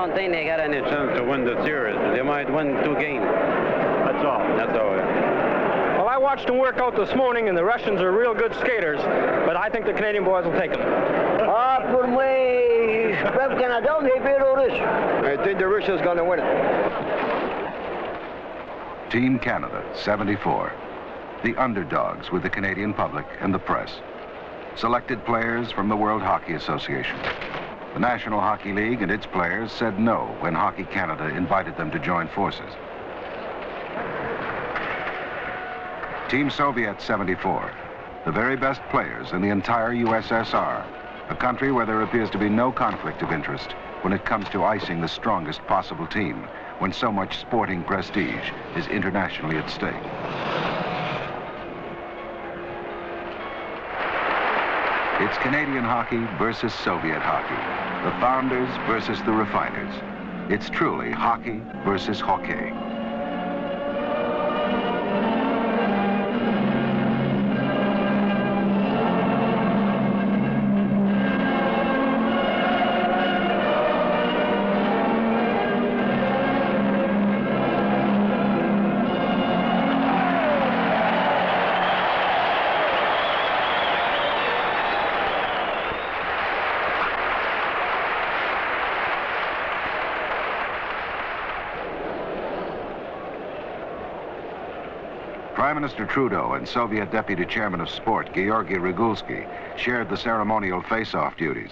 don't think they got any chance to win the series. They might win 2 games. That's all. That's all. Yeah. Well, I watched them work out this morning, and the Russians are real good skaters, but I think the Canadian boys will take them. For me, I think the Russians going to win it. Team Canada, 74. The underdogs with the Canadian public and the press. Selected players from the World Hockey Association. The National Hockey League and its players said no when Hockey Canada invited them to join forces. Team Soviet 74. The very best players in the entire USSR. A country where there appears to be no conflict of interest when it comes to icing the strongest possible team, when so much sporting prestige is internationally at stake. It's Canadian hockey versus Soviet hockey. The founders versus the refiners. It's truly hockey versus hockey. Prime Minister Trudeau and Soviet Deputy Chairman of Sport, Georgy Regulsky, shared the ceremonial face-off duties.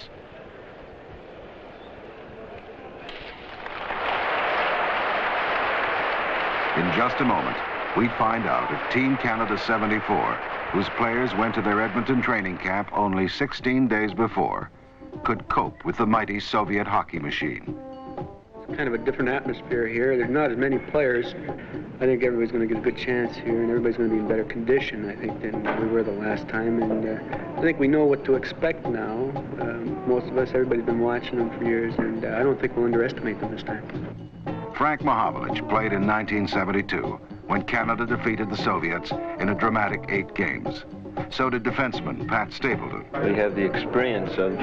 In just a moment, we'd find out if Team Canada 74, whose players went to their Edmonton training camp only 16 days before, could cope with the mighty Soviet hockey machine. It's kind of a different atmosphere here. There's not as many players. I think everybody's going to get a good chance here, and everybody's going to be in better condition, I think, than we were the last time. And I think we know what to expect now. Most of us, everybody's been watching them for years, and I don't think we'll underestimate them this time. Frank Mahovlich played in 1972 when Canada defeated the Soviets in a dramatic 8 games. So did defenseman Pat Stapleton. We have the experience of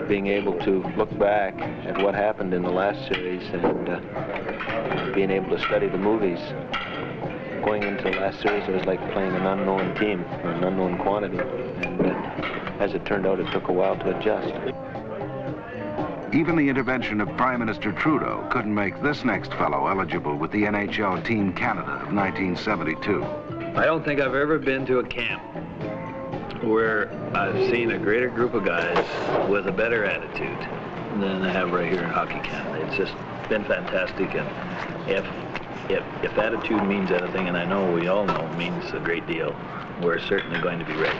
being able to look back at what happened in the last series and being able to study the movies. Going into the last series, it was like playing an unknown team, or an unknown quantity. And as it turned out, it took a while to adjust. Even the intervention of Prime Minister Trudeau couldn't make this next fellow eligible with the NHL Team Canada of 1972. I don't think I've ever been to a camp where I've seen a greater group of guys with a better attitude than I have right here in Hockey Canada. It's just been fantastic, and if attitude means anything, and I know we all know it means a great deal, we're certainly going to be ready.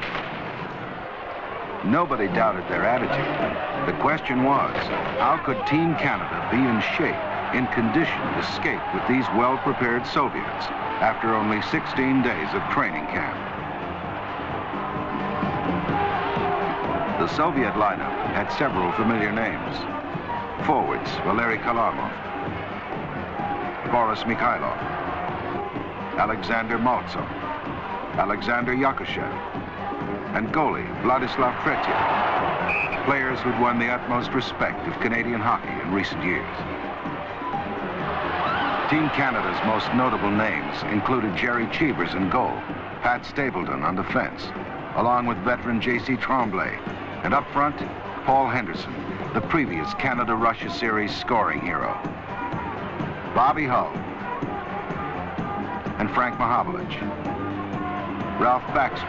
Nobody doubted their attitude. The question was, how could Team Canada be in shape, in condition to skate with these well-prepared Soviets after only 16 days of training camp? The Soviet lineup had several familiar names. Forwards, Valery Kalamov, Boris Mikhailov, Alexander Maltsov, Alexander Yakushev, and goalie Vladislav Kretiev, players who'd won the utmost respect of Canadian hockey in recent years. Team Canada's most notable names included Jerry Cheevers in goal, Pat Stapleton on defense, along with veteran J.C. Tremblay, and up front, Paul Henderson, the previous Canada-Russia series scoring hero, Bobby Hull, and Frank Mahovlich, Ralph Baxter,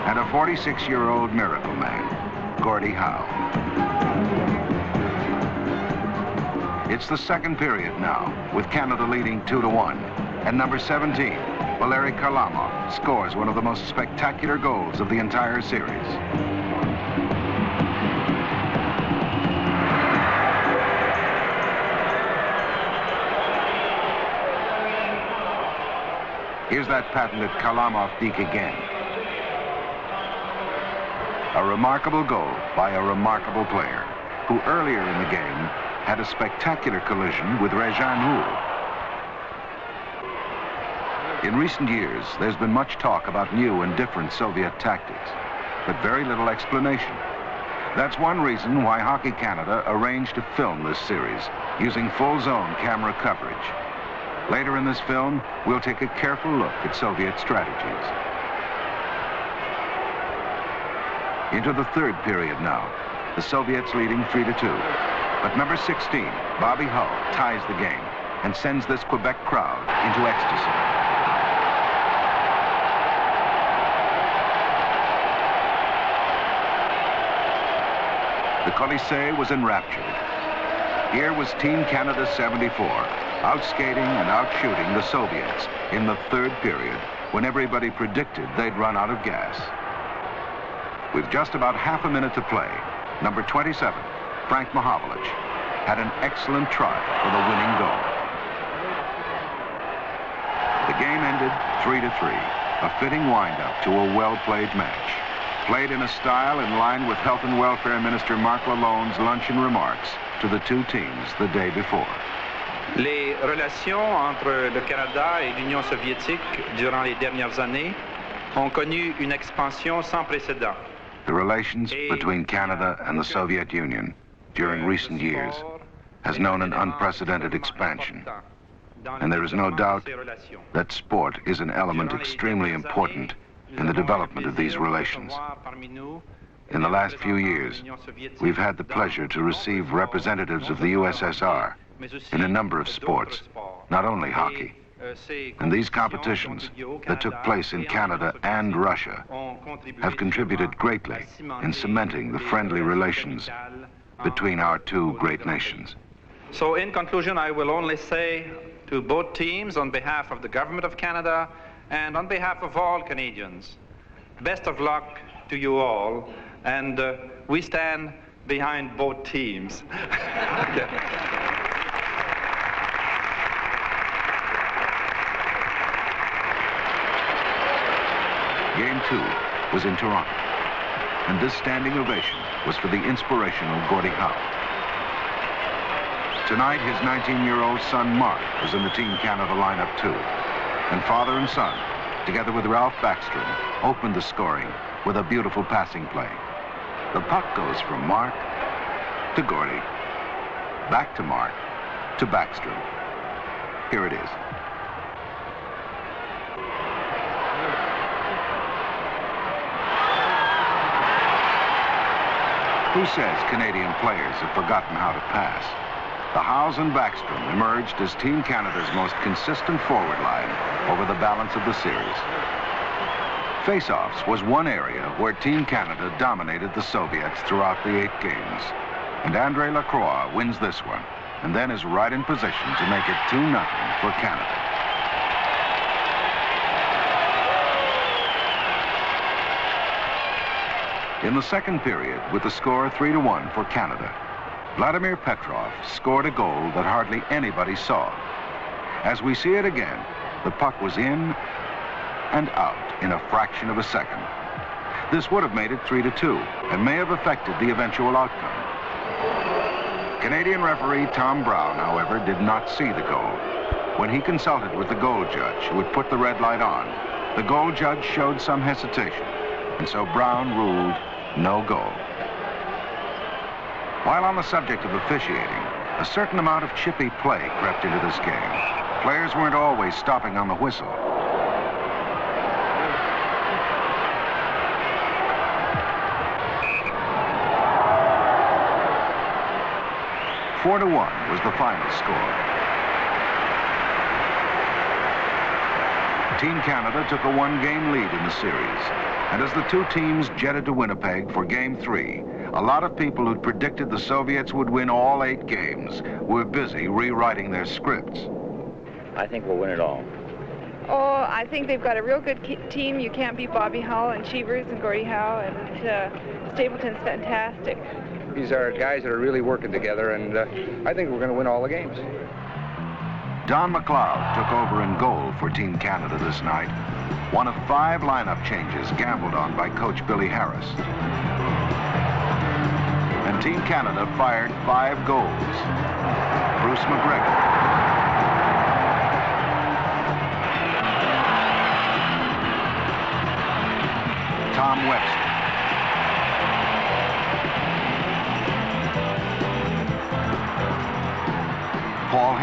and a 46-year-old miracle man, Gordie Howe. It's the second period now, with Canada leading 2-1, and number 17, Valery Kalamov, scores one of the most spectacular goals of the entire series. Here's that patented Kalamov deke again. A remarkable goal by a remarkable player who earlier in the game had a spectacular collision with Rezhan Hul. In recent years, there's been much talk about new and different Soviet tactics, but very little explanation. That's one reason why Hockey Canada arranged to film this series using full-zone camera coverage. Later in this film, we'll take a careful look at Soviet strategies. Into the third period now, the Soviets leading 3-2. But number 16, Bobby Hull, ties the game and sends this Quebec crowd into ecstasy. The Colisée was enraptured. Here was Team Canada 74, outskating and outshooting the Soviets in the third period when everybody predicted they'd run out of gas. With just about half a minute to play, number 27, Frank Mahovlich, had an excellent try for the winning goal. The game ended 3-3, a fitting wind-up to a well-played match, played in a style in line with Health and Welfare Minister Marc Lalonde's luncheon remarks to the two teams the day before. Les relations entre le Canada et l'Union soviétique durant les dernières années ont connu une expansion sans précédent. The relations between Canada and the Soviet Union during recent years has known an unprecedented expansion. And there is no doubt that sport is an element extremely important in the development of these relations. In the last few years, we've had the pleasure to receive representatives of the USSR in a number of sports, not only hockey. And these competitions that took place in Canada and Russia have contributed greatly in cementing the friendly relations between our two great nations. So in conclusion, I will only say to both teams on behalf of the Government of Canada and on behalf of all Canadians, best of luck to you all, and we stand behind both teams. Okay. Game 2 was in Toronto, and this standing ovation was for the inspirational Gordie Howe. Tonight, his 19-year-old son, Mark, was in the Team Canada lineup too, and father and son, together with Ralph Backstrom, opened the scoring with a beautiful passing play. The puck goes from Mark to Gordie, back to Mark to Backstrom. Here it is. Who says Canadian players have forgotten how to pass? The Howes and Backstrom emerged as Team Canada's most consistent forward line over the balance of the series. Face-offs was one area where Team Canada dominated the Soviets throughout the 8 games. And Andre Lacroix wins this one, and then is right in position to make it 2-0 for Canada. In the second period, with the score 3-1 for Canada, Vladimir Petrov scored a goal that hardly anybody saw. As we see it again, the puck was in and out in a fraction of a second. This would have made it 3-2 and may have affected the eventual outcome. Canadian referee Tom Brown, however, did not see the goal. When he consulted with the goal judge who had put the red light on, the goal judge showed some hesitation, and so Brown ruled no goal. While on the subject of officiating, a certain amount of chippy play crept into this game. Players weren't always stopping on the whistle. 4-1 was the final score. Team Canada took a 1-game lead in the series. And as the two teams jetted to Winnipeg for Game 3, a lot of people who'd predicted the Soviets would win all 8 games were busy rewriting their scripts. I think we'll win it all. Oh, I think they've got a real good team. You can't beat Bobby Hull and Cheevers and Gordie Howe, and Stapleton's fantastic. These are guys that are really working together, and I think we're going to win all the games. Don McLeod took over in goal for Team Canada this night. One of 5 lineup changes gambled on by coach Billy Harris. And Team Canada fired 5 goals. Bruce McGregor, Tom Webster,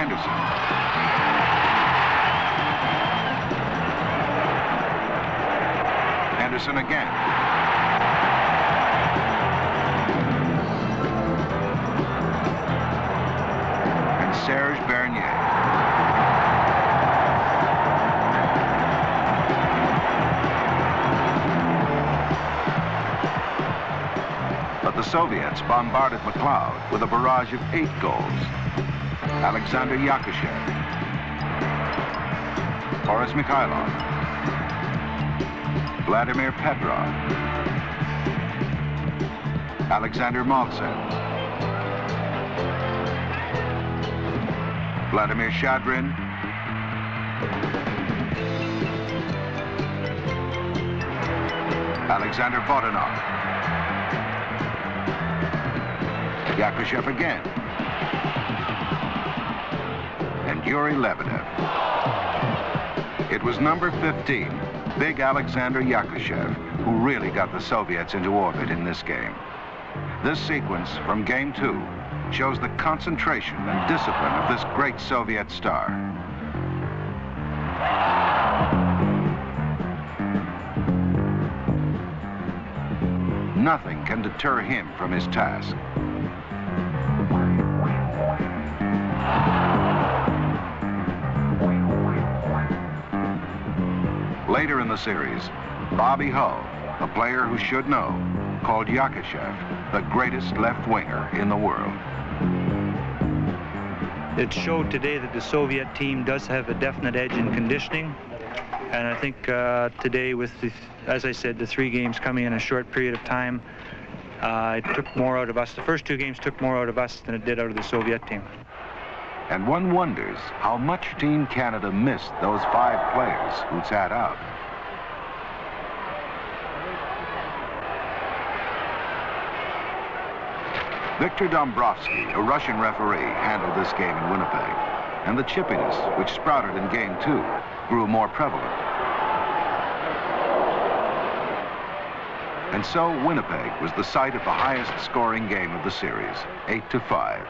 Henderson. Henderson again. And Serge Bernier. But the Soviets bombarded McLeod with a barrage of 8 goals. Alexander Yakushev, Boris Mikhailov, Vladimir Petrov, Alexander Maltsev, Vladimir Shadrin, Alexander Vodanov, Yakushev again, and Yuri Lebedev. It was number 15, big Alexander Yakushev, who really got the Soviets into orbit in this game. This sequence from Game 2 shows the concentration and discipline of this great Soviet star. Nothing can deter him from his task. Later in the series, Bobby Hull, a player who should know, called Yakushev the greatest left winger in the world. It showed today that the Soviet team does have a definite edge in conditioning. And I think today with, as I said, the 3 games coming in a short period of time, it took more out of us. The first 2 games took more out of us than it did out of the Soviet team. And one wonders how much Team Canada missed those 5 players who sat out. Victor Dombrovsky, a Russian referee, handled this game in Winnipeg, and the chippiness, which sprouted in Game 2, grew more prevalent. And so Winnipeg was the site of the highest scoring game of the series, 8-5.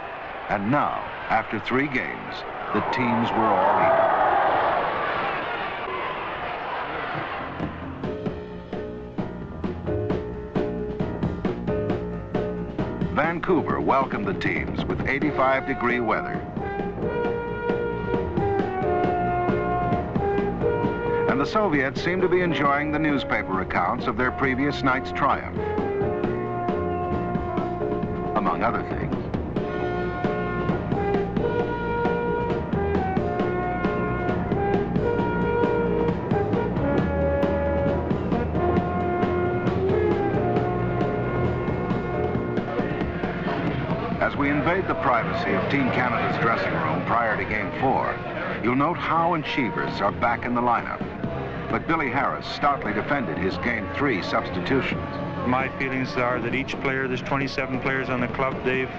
And now, after 3 games, the teams were all even. Vancouver welcomed the teams with 85-degree weather. And the Soviets seemed to be enjoying the newspaper accounts of their previous night's triumph, among other things. As we invade the privacy of Team Canada's dressing room prior to Game 4, you'll note Howe and Cheevers are back in the lineup. But Billy Harris stoutly defended his Game 3 substitutions. My feelings are that each player, there's 27 players on the club, they've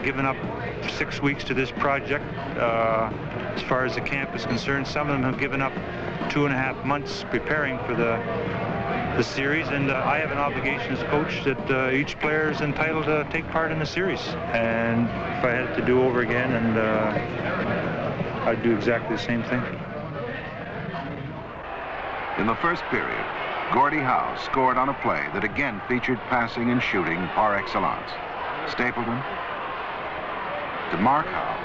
given up 6 weeks to this project. As far as the camp is concerned, some of them have given up 2.5 months preparing for the series, and I have an obligation as coach that each player is entitled to take part in the series. And if I had it to do over again, and I'd do exactly the same thing. In the first period, Gordie Howe scored on a play that again featured passing and shooting par excellence. Stapleton to Mark Howe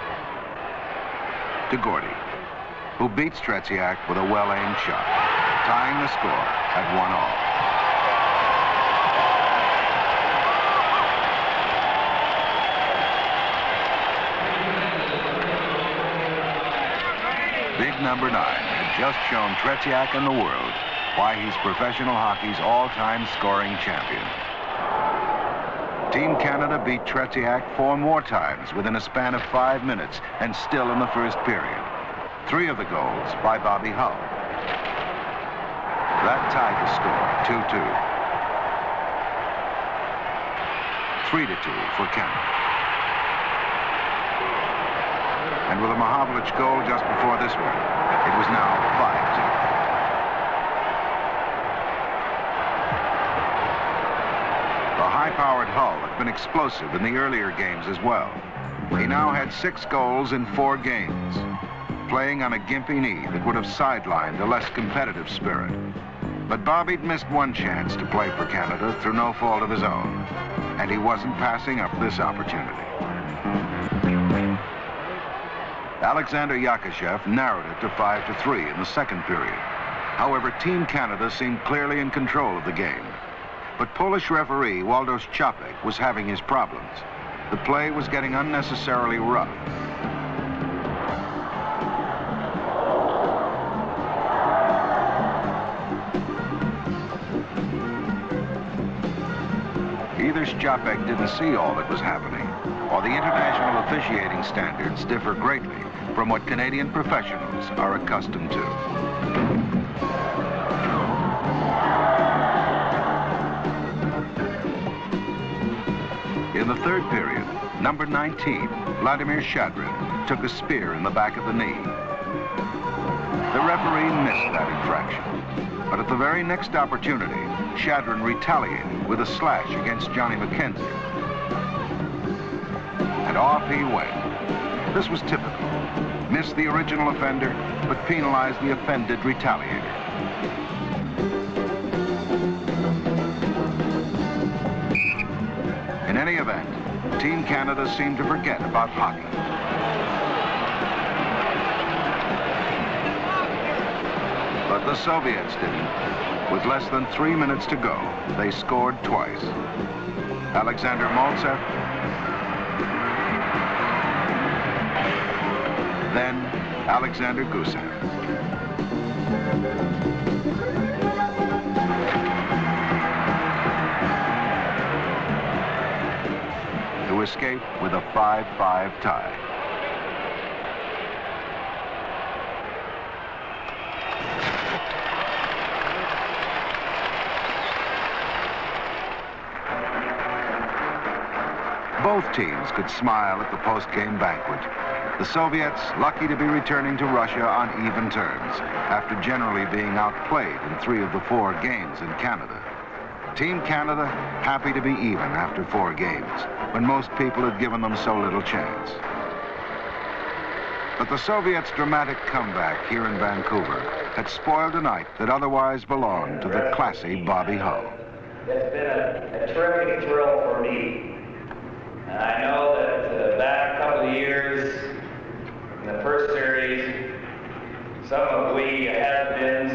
to Gordie, who beat Tretiak with a well-aimed shot, tying the score at 1-all. Big number 9 had just shown Tretiak and the world why he's professional hockey's all-time scoring champion. Team Canada beat Tretiak 4 more times within a span of 5 minutes, and still in the first period. 3 of the goals by Bobby Hull. That tied the score, 2-2. 3-2 for Canada. And with a Mahavlich goal just before this one, it was now 5-2. The high-powered Hull had been explosive in the earlier games as well. He now had 6 goals in 4 games, playing on a gimpy knee that would have sidelined a less competitive spirit. But Bobby'd missed one chance to play for Canada through no fault of his own, and he wasn't passing up this opportunity. Alexander Yakushev narrowed it to 5-3 in the second period. However, Team Canada seemed clearly in control of the game. But Polish referee Waldos Czapek was having his problems. The play was getting unnecessarily rough. Either Czapek didn't see all that was happening, or the international officiating standards differ greatly from what Canadian professionals are accustomed to. In the third period, number 19, Vladimir Shadrin, took a spear in the back of the knee. The referee missed that infraction, but at the very next opportunity, Shadrin retaliated with a slash against Johnny McKenzie. And off he went. This was typical. Missed the original offender, but penalized the offended retaliator. In any event, Team Canada seemed to forget about hockey. But the Soviets didn't. With less than 3 minutes to go, they scored twice. Alexander Maltsev, then Alexander Gusev. To escape with a 5-5 tie. Both teams could smile at the post-game banquet. The Soviets lucky to be returning to Russia on even terms after generally being outplayed in 3 of the 4 games in Canada. Team Canada happy to be even after 4 games when most people had given them so little chance. But the Soviets' dramatic comeback here in Vancouver had spoiled a night that otherwise belonged to the classy Bobby Hull. It's been a terrific thrill for me. And I know that back a couple of years in the first series, some of we has-beens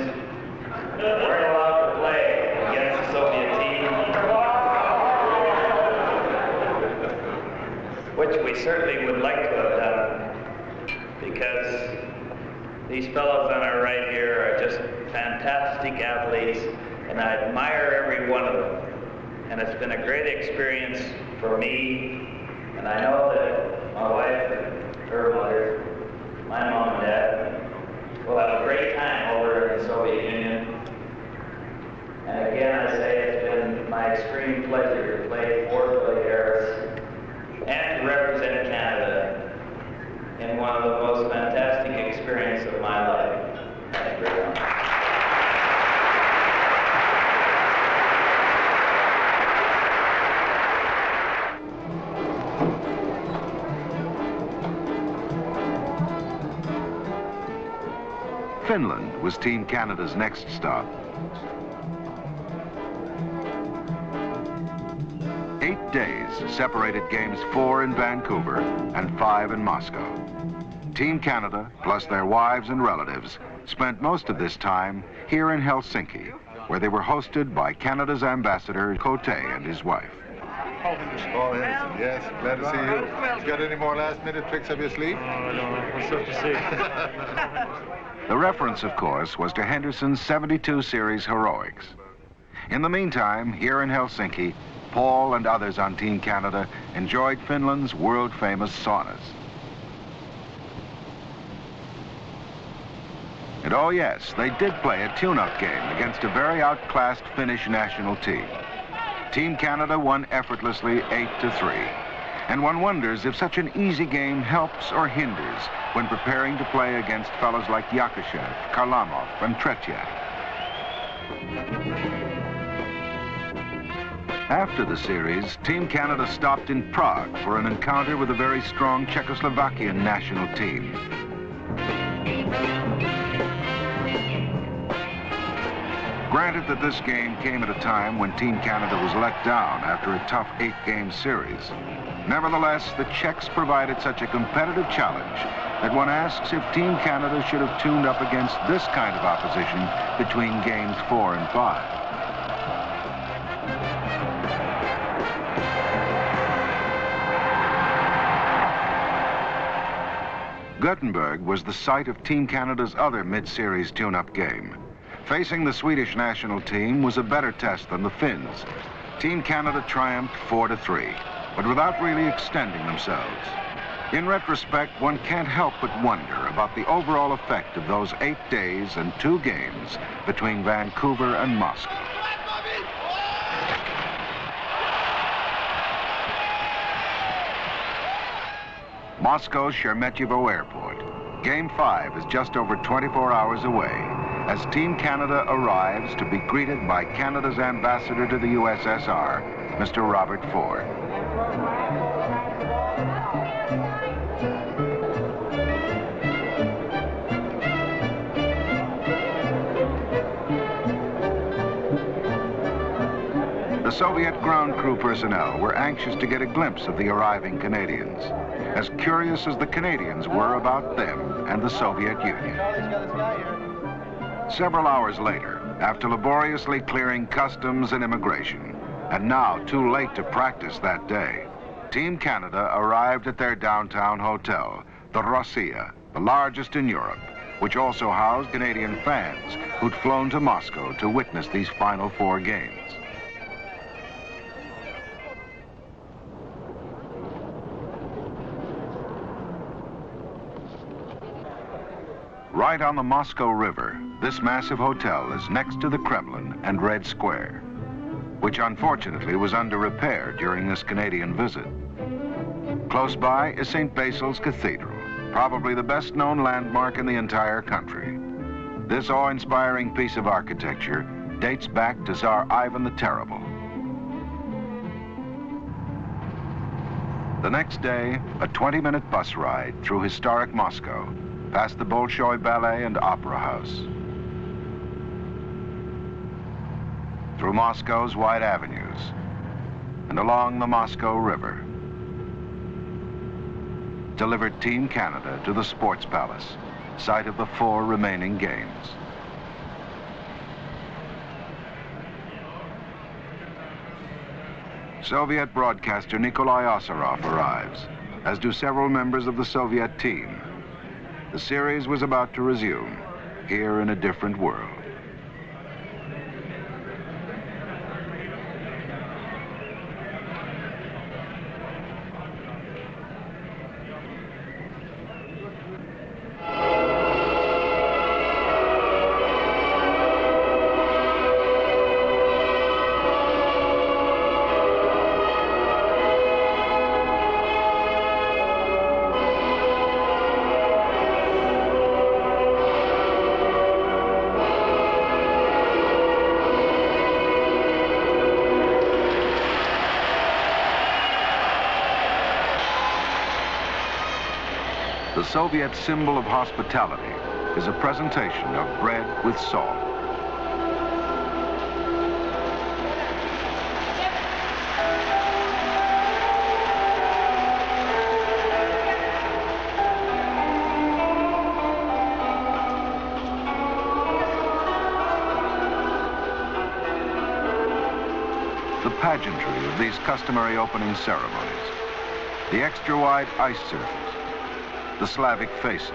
weren't allowed to play against the Soviet team, which we certainly would like to have done, because these fellows on our right here are just fantastic athletes, and I admire every one of them. And it's been a great experience for me, and I know that my wife and her mother, my mom and dad, will have a great time over in the Soviet Union. And again, I say it's been my extreme pleasure to play for Billy Harris and to represent Canada in one of the most fantastic experiences of my life. Thank you very much. Finland was Team Canada's next stop. 8 days separated games 4 in Vancouver and 5 in Moscow. Team Canada, plus their wives and relatives, spent most of this time here in Helsinki, where they were hosted by Canada's ambassador, Cote, and his wife. Paul Henderson, yes, glad to see you. You got any more last-minute tricks up your sleeve? Oh, I don't know. What's up to see? The reference, of course, was to Henderson's 72 series heroics. In the meantime, here in Helsinki, Paul and others on Team Canada enjoyed Finland's world-famous saunas. And oh yes, they did play a tune-up game against a very outclassed Finnish national team. Team Canada won effortlessly 8-3. And one wonders if such an easy game helps or hinders when preparing to play against fellows like Yakushev, Kharlamov, and Tretiak. After the series, Team Canada stopped in Prague for an encounter with a very strong Czechoslovakian national team. Granted that this game came at a time when Team Canada was let down after a tough 8-game series. Nevertheless, the Czechs provided such a competitive challenge that one asks if Team Canada should have tuned up against this kind of opposition between games 4 and 5. Gothenburg was the site of Team Canada's other mid-series tune-up game. Facing the Swedish national team was a better test than the Finns. Team Canada triumphed 4-3, but without really extending themselves. In retrospect, one can't help but wonder about the overall effect of those 8 days and 2 games between Vancouver and Moscow. Moscow's Sheremetyevo Airport. Game 5 is just over 24 hours away as Team Canada arrives to be greeted by Canada's ambassador to the USSR, Mr. Robert Ford. The Soviet ground crew personnel were anxious to get a glimpse of the arriving Canadians, as curious as the Canadians were about them and the Soviet Union. Several hours later, after laboriously clearing customs and immigration, and now too late to practice that day, Team Canada arrived at their downtown hotel, the Rossiya, the largest in Europe, which also housed Canadian fans who'd flown to Moscow to witness these final 4 games. Right on the Moscow River, this massive hotel is next to the Kremlin and Red Square, which unfortunately was under repair during this Canadian visit. Close by is St. Basil's Cathedral, probably the best-known landmark in the entire country. This awe-inspiring piece of architecture dates back to Tsar Ivan the Terrible. The next day, a 20-minute bus ride through historic Moscow, past the Bolshoi Ballet and Opera House, through Moscow's wide avenues, and along the Moscow River, delivered Team Canada to the Sports Palace, site of the 4 remaining games. Soviet broadcaster Nikolai Osarov arrives, as do several members of the Soviet team. The series was about to resume, here in a different world. The Soviet symbol of hospitality is a presentation of bread with salt. The pageantry of these customary opening ceremonies, the extra-wide ice surface, the Slavic faces,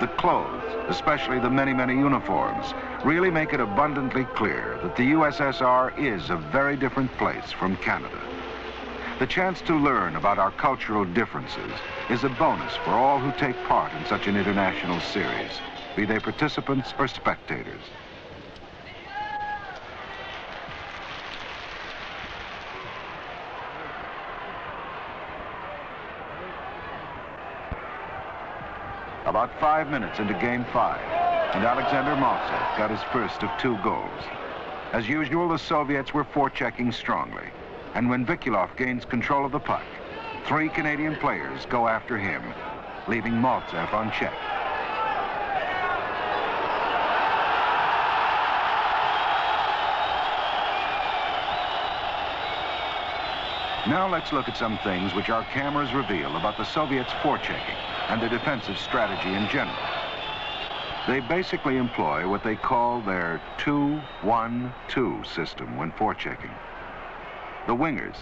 the clothes, especially the many, many uniforms, really make it abundantly clear that the USSR is a very different place from Canada. The chance to learn about our cultural differences is a bonus for all who take part in such an international series, be they participants or spectators. About 5 minutes into Game 5, and Alexander Maltsev got his first of 2 goals. As usual, the Soviets were forechecking strongly. And when Vikulov gains control of the puck, 3 Canadian players go after him, leaving Maltsev unchecked. Now let's look at some things which our cameras reveal about the Soviets' forechecking and their defensive strategy in general. They basically employ what they call their 2-1-2 system when forechecking. The wingers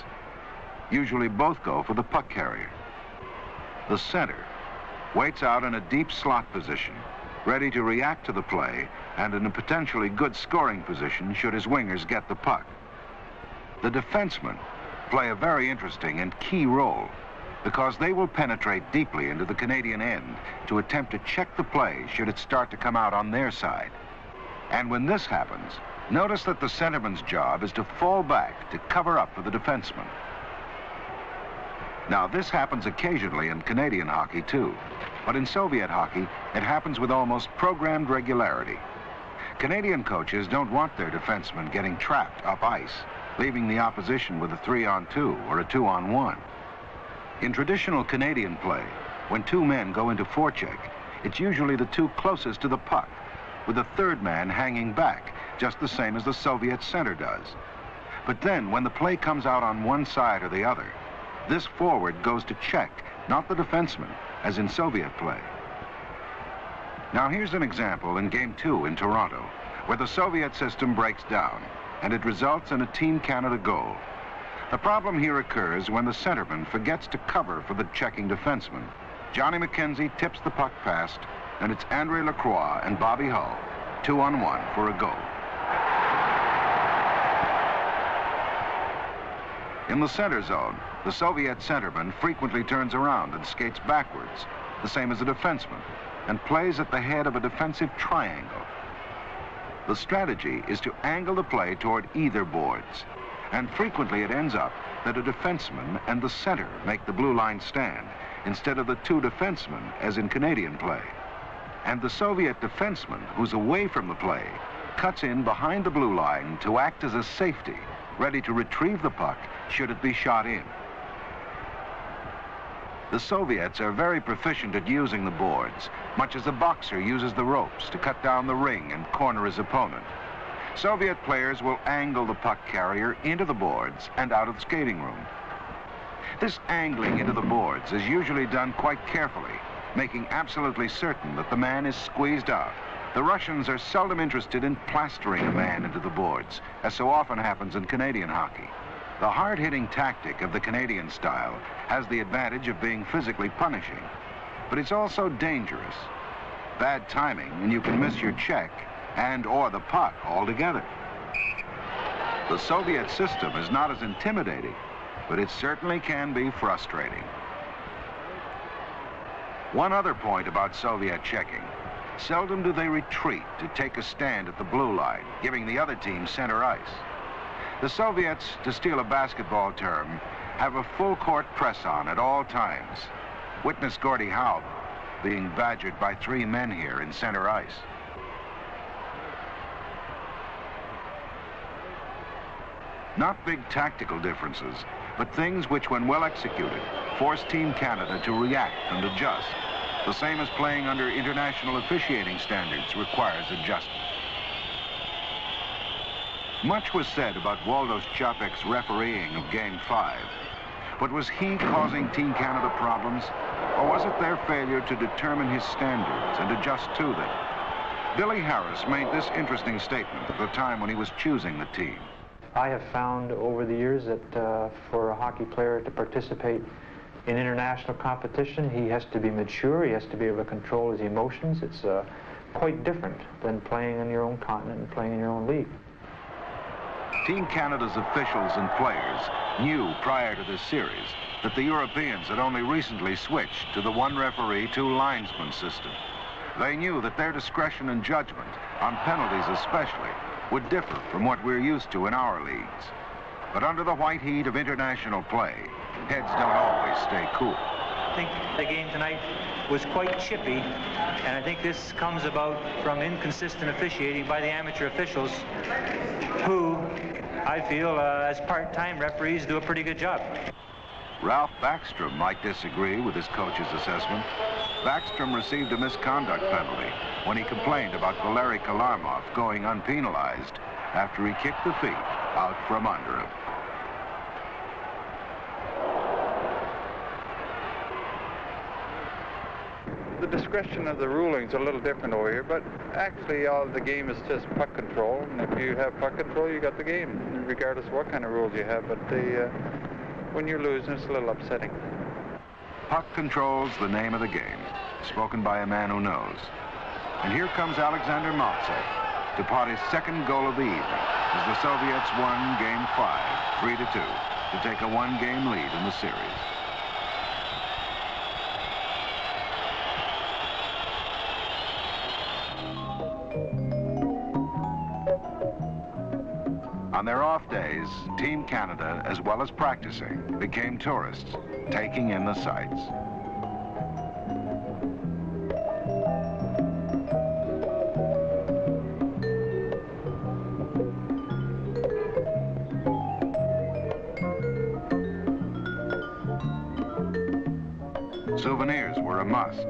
usually both go for the puck carrier. The center waits out in a deep slot position, ready to react to the play and in a potentially good scoring position should his wingers get the puck. The defensemen play a very interesting and key role because they will penetrate deeply into the Canadian end to attempt to check the play should it start to come out on their side. And when this happens, notice that the centerman's job is to fall back to cover up for the defenseman. Now, this happens occasionally in Canadian hockey, too. But in Soviet hockey, it happens with almost programmed regularity. Canadian coaches don't want their defensemen getting trapped up ice, leaving the opposition with a 3-on-2 or a 2-on-1. In traditional Canadian play, when 2 men go into forecheck, it's usually the 2 closest to the puck, with the 3rd man hanging back, just the same as the Soviet center does. But then, when the play comes out on one side or the other, this forward goes to check, not the defenseman, as in Soviet play. Now here's an example in Game 2 in Toronto, where the Soviet system breaks down, and it results in a Team Canada goal. The problem here occurs when the centerman forgets to cover for the checking defenseman. Johnny McKenzie tips the puck past, and it's Andre Lacroix and Bobby Hull, 2-on-1 for a goal. In the center zone, the Soviet centerman frequently turns around and skates backwards, the same as a defenseman, and plays at the head of a defensive triangle. The strategy is to angle the play toward either boards, and frequently it ends up that a defenseman and the center make the blue line stand, instead of the 2 defensemen, as in Canadian play. And the Soviet defenseman, who's away from the play, cuts in behind the blue line to act as a safety, ready to retrieve the puck should it be shot in. The Soviets are very proficient at using the boards, much as a boxer uses the ropes to cut down the ring and corner his opponent. Soviet players will angle the puck carrier into the boards and out of the skating room. This angling into the boards is usually done quite carefully, making absolutely certain that the man is squeezed out. The Russians are seldom interested in plastering a man into the boards, as so often happens in Canadian hockey. The hard-hitting tactic of the Canadian style has the advantage of being physically punishing, but it's also dangerous. Bad timing, and you can miss your check and/or the puck altogether. The Soviet system is not as intimidating, but it certainly can be frustrating. One other point about Soviet checking: seldom do they retreat to take a stand at the blue line, giving the other team center ice. The Soviets, to steal a basketball term, have a full-court press-on at all times. Witness Gordie Howe being badgered by 3 men here in center ice. Not big tactical differences, but things which, when well executed, force Team Canada to react and adjust. The same as playing under international officiating standards requires adjustment. Much was said about Waldo Chapek's refereeing of Game 5. But was he causing Team Canada problems, or was it their failure to determine his standards and adjust to them? Billy Harris made this interesting statement at the time when he was choosing the team. I have found over the years that for a hockey player to participate in international competition, he has to be mature, he has to be able to control his emotions. It's quite different than playing in your own continent and playing in your own league. Team Canada's officials and players knew prior to this series that the Europeans had only recently switched to the 1 referee, 2 linesman system. They knew that their discretion and judgment, on penalties especially, would differ from what we're used to in our leagues. But under the white heat of international play, heads don't always stay cool. I think the game tonight was quite chippy, and I think this comes about from inconsistent officiating by the amateur officials, who I feel as part-time referees do a pretty good job. Ralph Backstrom might disagree with his coach's assessment. Backstrom received a misconduct penalty when he complained about Valery Kalarmov going unpenalized after he kicked the feet out from under him. The discretion of the ruling's a little different over here, but actually all the game is just puck control, and if you have puck control, you got the game, regardless of what kind of rules you have. But when you're losing, it's a little upsetting. Puck control's the name of the game, spoken by a man who knows. And here comes Alexander Maltsev to pot his second goal of the evening as the Soviets won Game 5, 3-2, to take a one-game lead in the series. On their off days, Team Canada, as well as practicing, became tourists, taking in the sights. Souvenirs were a must.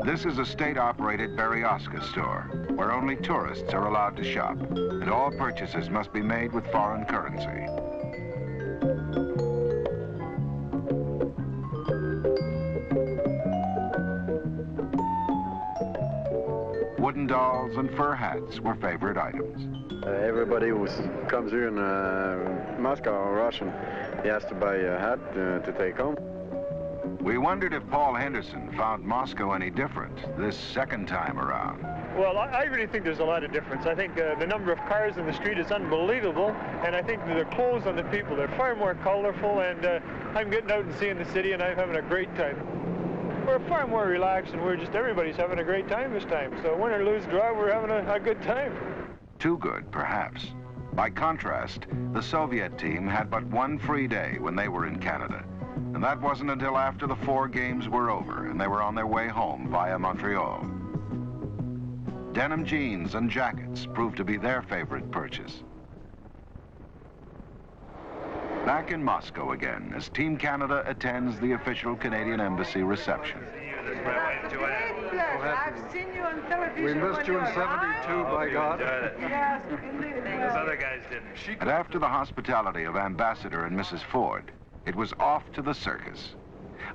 This is a state-operated Berezovka store, where only tourists are allowed to shop, and all purchases must be made with foreign currency. Wooden dolls and fur hats were favorite items. Everybody who comes here in Moscow or Russian, he has to buy a hat to take home. We wondered if Paul Henderson found Moscow any different this second time around. Well, I really think there's a lot of difference. I think the number of cars in the street is unbelievable, and I think the clothes on the people, they're far more colorful, and I'm getting out and seeing the city, and I'm having a great time. We're far more relaxed, and everybody's having a great time this time. So win or lose, draw, we're having a good time. Too good, perhaps. By contrast, the Soviet team had but one free day when they were in Canada. And that wasn't until after the 4 games were over and they were on their way home via Montreal. Denim jeans and jackets proved to be their favorite purchase. Back in Moscow again as Team Canada attends the official Canadian Embassy reception. I've seen you on television. We missed you in 72, by God. Yes, indeed. Those other guys didn't. And after the hospitality of Ambassador and Mrs. Ford, it was off to the circus,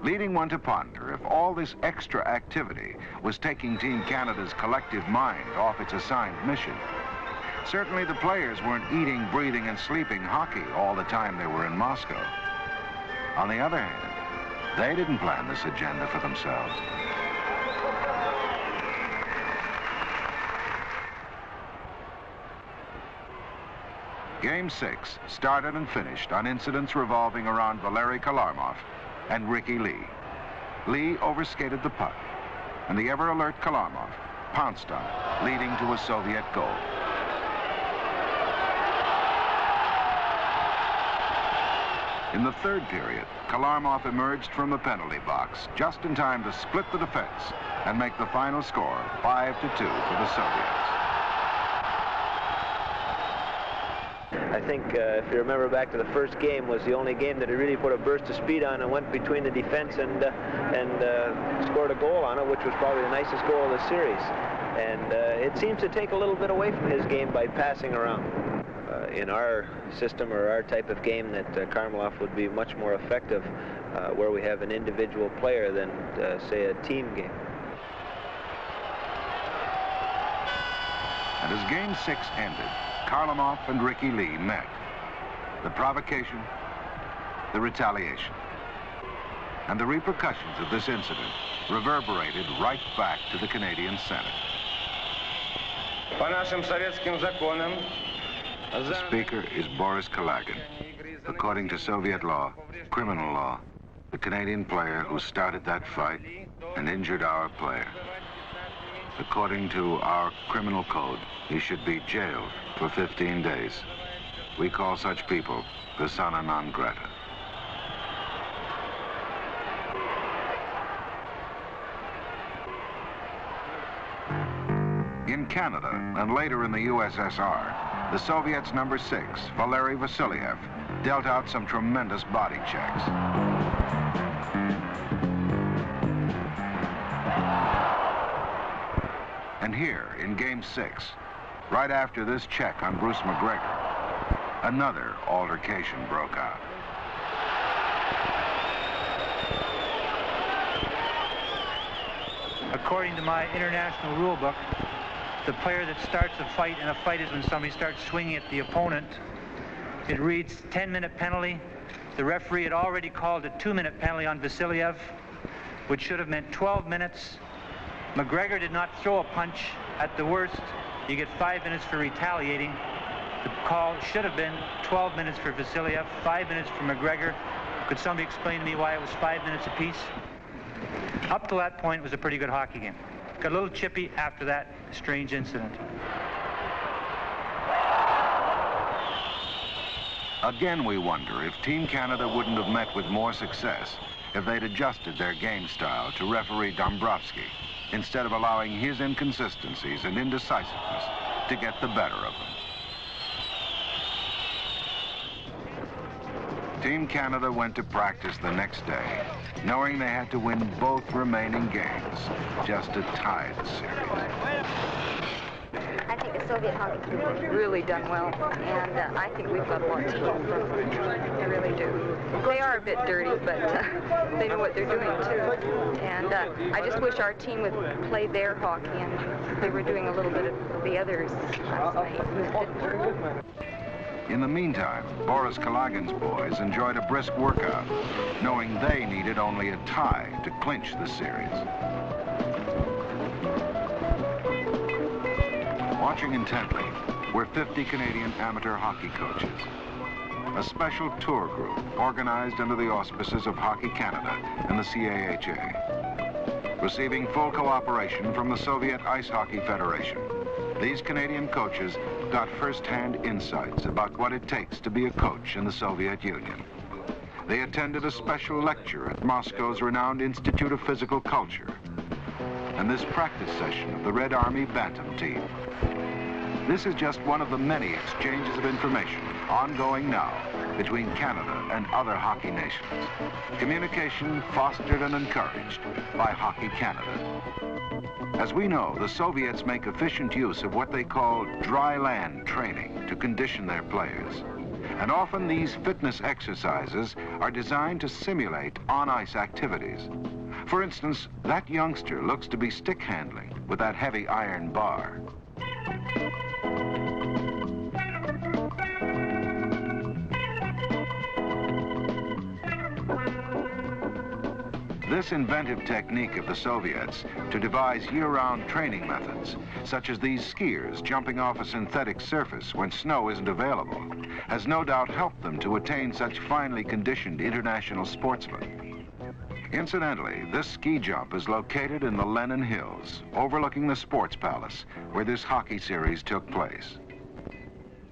leading one to ponder if all this extra activity was taking Team Canada's collective mind off its assigned mission. Certainly the players weren't eating, breathing, and sleeping hockey all the time they were in Moscow. On the other hand, they didn't plan this agenda for themselves. Game 6 started and finished on incidents revolving around Valery Kalarmov and Ricky Lee. Lee overskated the puck, and the ever-alert Kalarmov pounced on it, leading to a Soviet goal. In the third period, Kalarmov emerged from the penalty box just in time to split the defense and make the final score 5-2 for the Soviets. I think, if you remember back to the first game, was the only game that he really put a burst of speed on and went between the defense and scored a goal on it, which was probably the nicest goal of the series. And it seems to take a little bit away from his game by passing around. In our system or our type of game, that Karmelov would be much more effective where we have an individual player than, say, a team game. And as Game 6 ended, Karlamov and Ricky Lee met. The provocation, the retaliation, and the repercussions of this incident reverberated right back to the Canadian Senate. The speaker is Boris Kalagin. According to Soviet law, criminal law, the Canadian player who started that fight and injured our player. According to our criminal code, he should be jailed for 15 days. We call such people persona non grata. Canada and later in the USSR, the Soviets' number 6, Valery Vasiliev, dealt out some tremendous body checks. And here, in Game 6, right after this check on Bruce McGregor, another altercation broke out. According to my international rule book, the player that starts a fight, and a fight is when somebody starts swinging at the opponent, it reads 10-minute penalty. The referee had already called a 2-minute penalty on Vasiliev, which should have meant 12 minutes. McGregor did not throw a punch. At the worst, you get 5 minutes for retaliating. The call should have been 12 minutes for Vasiliev, 5 minutes for McGregor. Could somebody explain to me why it was 5 minutes apiece? Up to that point, it was a pretty good hockey game. Got a little chippy after that strange incident. Again, we wonder if Team Canada wouldn't have met with more success if they'd adjusted their game style to referee Dombrowski, instead of allowing his inconsistencies and indecisiveness to get the better of them. Team Canada went to practice the next day, knowing they had to win both remaining games just to tie the series. I think the Soviet hockey team has really done well, and I think we've got a lot to learn from them. I really do. They are a bit dirty, but they know what they're doing too. And I just wish our team would play their hockey, and they were doing a little bit of the others last night. In the meantime, Boris Kalagin's boys enjoyed a brisk workout, knowing they needed only a tie to clinch the series. Watching intently were 50 Canadian amateur hockey coaches, a special tour group organized under the auspices of Hockey Canada and the CAHA, receiving full cooperation from the Soviet Ice Hockey Federation. These Canadian coaches got first-hand insights about what it takes to be a coach in the Soviet Union. They attended a special lecture at Moscow's renowned Institute of Physical Culture, and this practice session of the Red Army Bantam team. This is just one of the many exchanges of information ongoing now between Canada and other hockey nations. Communication fostered and encouraged by Hockey Canada. As we know, the Soviets make efficient use of what they call dry land training to condition their players. And often these fitness exercises are designed to simulate on-ice activities. For instance, that youngster looks to be stick handling with that heavy iron bar. This inventive technique of the Soviets to devise year-round training methods, such as these skiers jumping off a synthetic surface when snow isn't available, has no doubt helped them to attain such finely conditioned international sportsmen. Incidentally, this ski jump is located in the Lenin Hills, overlooking the Sports Palace, where this hockey series took place.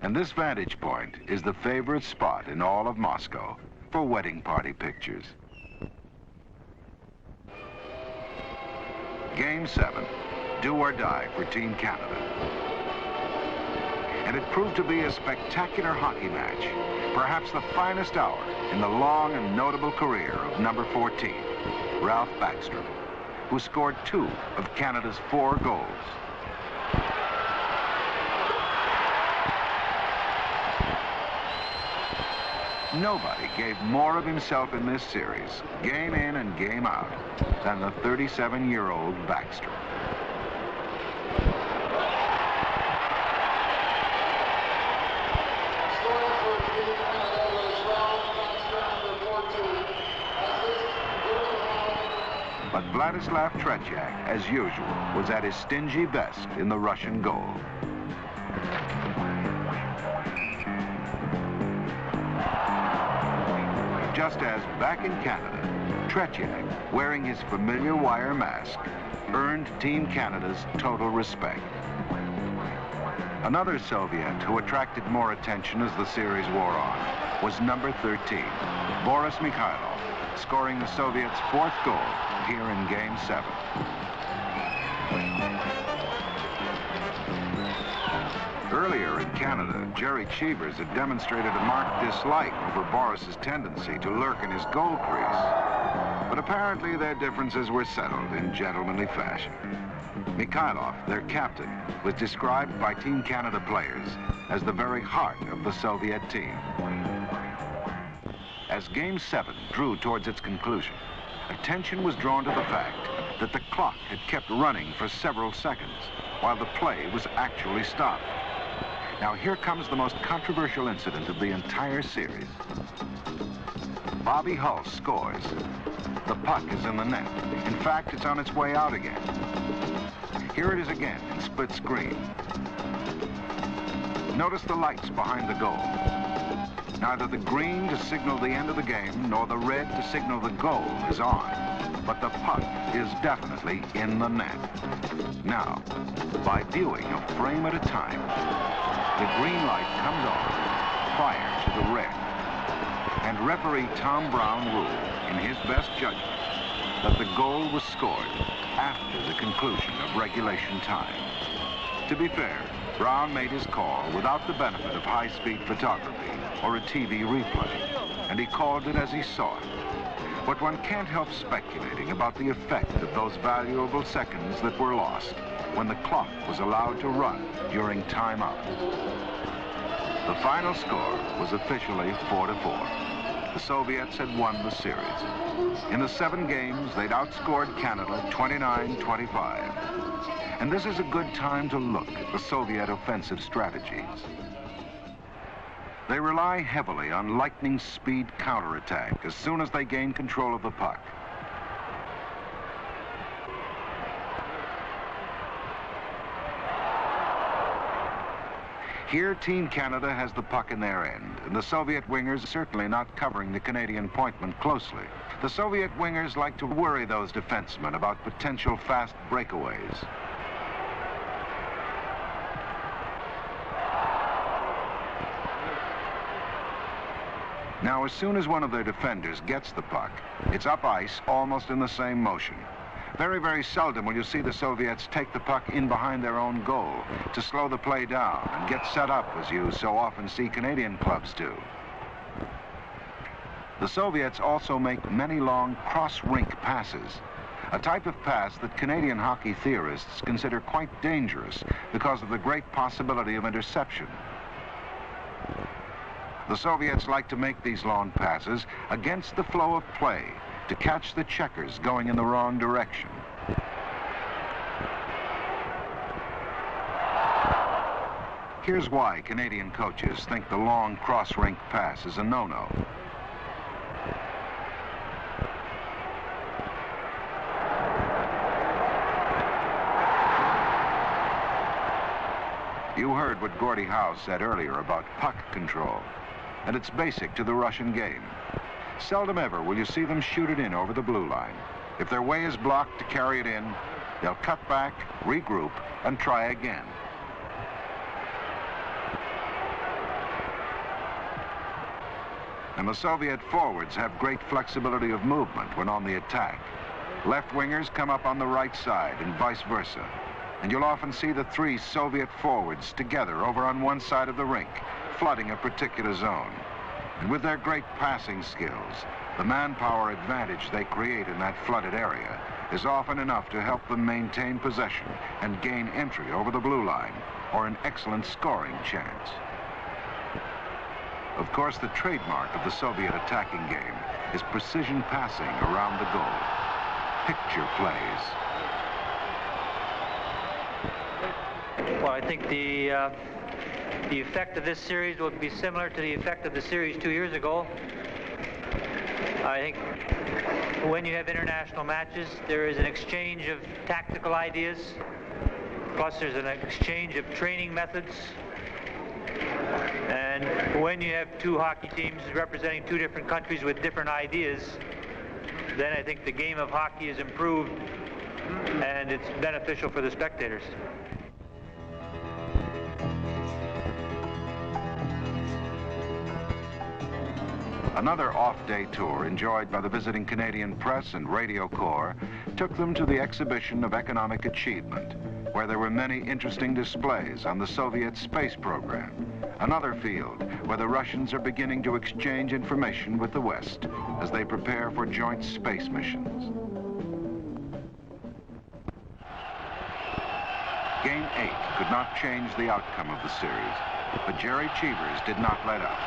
And this vantage point is the favorite spot in all of Moscow for wedding party pictures. Game 7, do or die for Team Canada. And it proved to be a spectacular hockey match, perhaps the finest hour in the long and notable career of number 14, Ralph Backstrom, who scored 2 of Canada's 4 goals. Nobody gave more of himself in this series, game in and game out, than the 37-year-old Backstrom. But Vladislav Tretiak, as usual, was at his stingy best in the Russian goal. Just as back in Canada, Tretiak, wearing his familiar wire mask, earned Team Canada's total respect. Another Soviet who attracted more attention as the series wore on was number 13, Boris Mikhailov, scoring the Soviets' 4th goal here in Game 7. Earlier in Canada, Jerry Cheevers had demonstrated a marked dislike over Boris's tendency to lurk in his goal crease. But apparently their differences were settled in gentlemanly fashion. Mikhailov, their captain, was described by Team Canada players as the very heart of the Soviet team. As Game 7 drew towards its conclusion, attention was drawn to the fact that the clock had kept running for several seconds while the play was actually stopped. Now here comes the most controversial incident of the entire series. Bobby Hull scores. The puck is in the net. In fact, it's on its way out again. Here it is again in split screen. Notice the lights behind the goal. Neither the green to signal the end of the game nor the red to signal the goal is on, but the puck is definitely in the net. Now, by viewing a frame at a time, the green light comes on prior to the red. And referee Tom Brown ruled, in his best judgment, that the goal was scored after the conclusion of regulation time. To be fair, Brown made his call without the benefit of high-speed photography or a TV replay, and he called it as he saw it. But one can't help speculating about the effect of those valuable seconds that were lost when the clock was allowed to run during timeout. The final score was officially 4-4. The Soviets had won the series. In the 7 games, they'd outscored Canada 29-25. And this is a good time to look at the Soviet offensive strategies. They rely heavily on lightning speed counterattack as soon as they gain control of the puck. Here, Team Canada has the puck in their end, and the Soviet wingers certainly not covering the Canadian pointman closely. The Soviet wingers like to worry those defensemen about potential fast breakaways. Now, as soon as one of their defenders gets the puck, it's up ice almost in the same motion. Very, very seldom will you see the Soviets take the puck in behind their own goal to slow the play down and get set up, as you so often see Canadian clubs do. The Soviets also make many long cross-rink passes, a type of pass that Canadian hockey theorists consider quite dangerous because of the great possibility of interception. The Soviets like to make these long passes against the flow of play to catch the checkers going in the wrong direction. Here's why Canadian coaches think the long cross-rink pass is a no-no. You heard what Gordie Howe said earlier about puck control, and it's basic to the Russian game. Seldom ever will you see them shoot it in over the blue line. If their way is blocked to carry it in, they'll cut back, regroup, and try again. And the Soviet forwards have great flexibility of movement when on the attack. Left wingers come up on the right side and vice versa. And you'll often see the 3 Soviet forwards together over on one side of the rink, flooding a particular zone. And with their great passing skills, the manpower advantage they create in that flooded area is often enough to help them maintain possession and gain entry over the blue line, or an excellent scoring chance. Of course, the trademark of the Soviet attacking game is precision passing around the goal. Picture plays. Well, I think the effect of this series will be similar to the effect of the series 2 years ago. I think when you have international matches, there is an exchange of tactical ideas, plus there's an exchange of training methods. And when you have 2 hockey teams representing 2 different countries with different ideas, then I think the game of hockey is improved and it's beneficial for the spectators. Another off-day tour enjoyed by the visiting Canadian press and radio corps took them to the exhibition of economic achievement where there were many interesting displays on the Soviet space program. Another field where the Russians are beginning to exchange information with the West as they prepare for joint space missions. Game 8 could not change the outcome of the series, but Jerry Cheevers did not let up.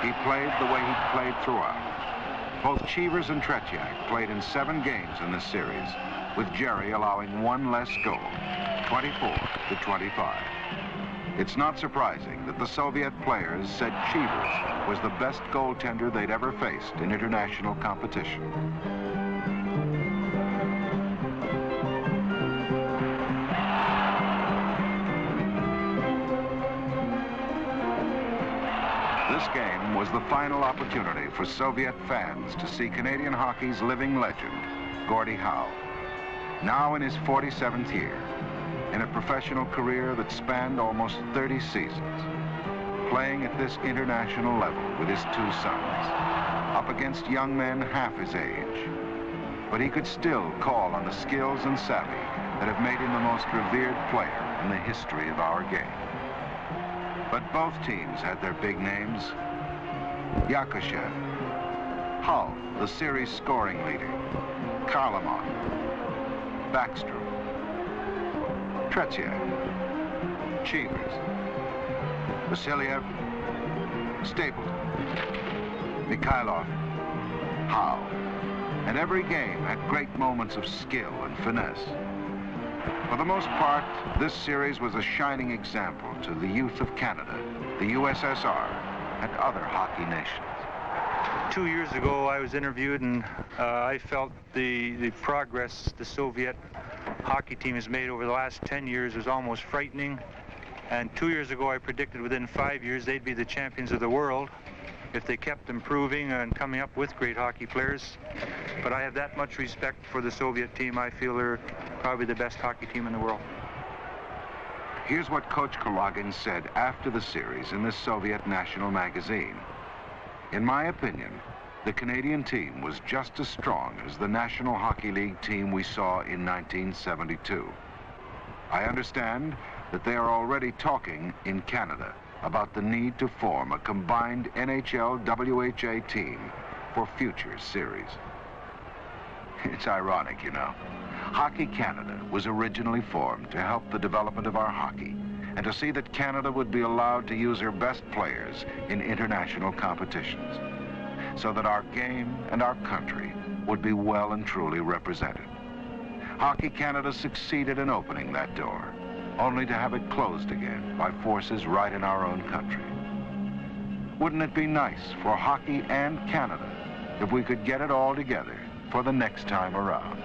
He played the way he'd played throughout. Both Cheevers and Tretiak played in 7 games in this series, with Jerry allowing 1 less goal, 24-25. It's not surprising that the Soviet players said Cheevers was the best goaltender they'd ever faced in international competition. This game was the final opportunity for Soviet fans to see Canadian hockey's living legend, Gordie Howe. Now in his 47th year, in a professional career that spanned almost 30 seasons, playing at this international level with his 2 sons, up against young men half his age. But he could still call on the skills and savvy that have made him the most revered player in the history of our game. But both teams had their big names. Yakushev, Hull, the series scoring leader, Karlamov, Backstrom, Tretiak, Cheevers, Vasiliev, Stapleton, Mikhailov, Howe. And every game had great moments of skill and finesse. For the most part, this series was a shining example to the youth of Canada, the USSR, and other hockey nations. 2 years ago, I was interviewed, and I felt the progress the Soviet hockey team has made over the last 10 years was almost frightening. And 2 years ago, I predicted within 5 years they'd be the champions of the world if they kept improving and coming up with great hockey players. But I have that much respect for the Soviet team. I feel they're probably the best hockey team in the world. Here's what Coach Kulagin said after the series in this Soviet national magazine. In my opinion, the Canadian team was just as strong as the National Hockey League team we saw in 1972. I understand that they are already talking in Canada about the need to form a combined NHL-WHA team for future series. It's ironic, you know. Hockey Canada was originally formed to help the development of our hockey and to see that Canada would be allowed to use her best players in international competitions so that our game and our country would be well and truly represented. Hockey Canada succeeded in opening that door, only to have it closed again by forces right in our own country. Wouldn't it be nice for hockey and Canada if we could get it all together for the next time around?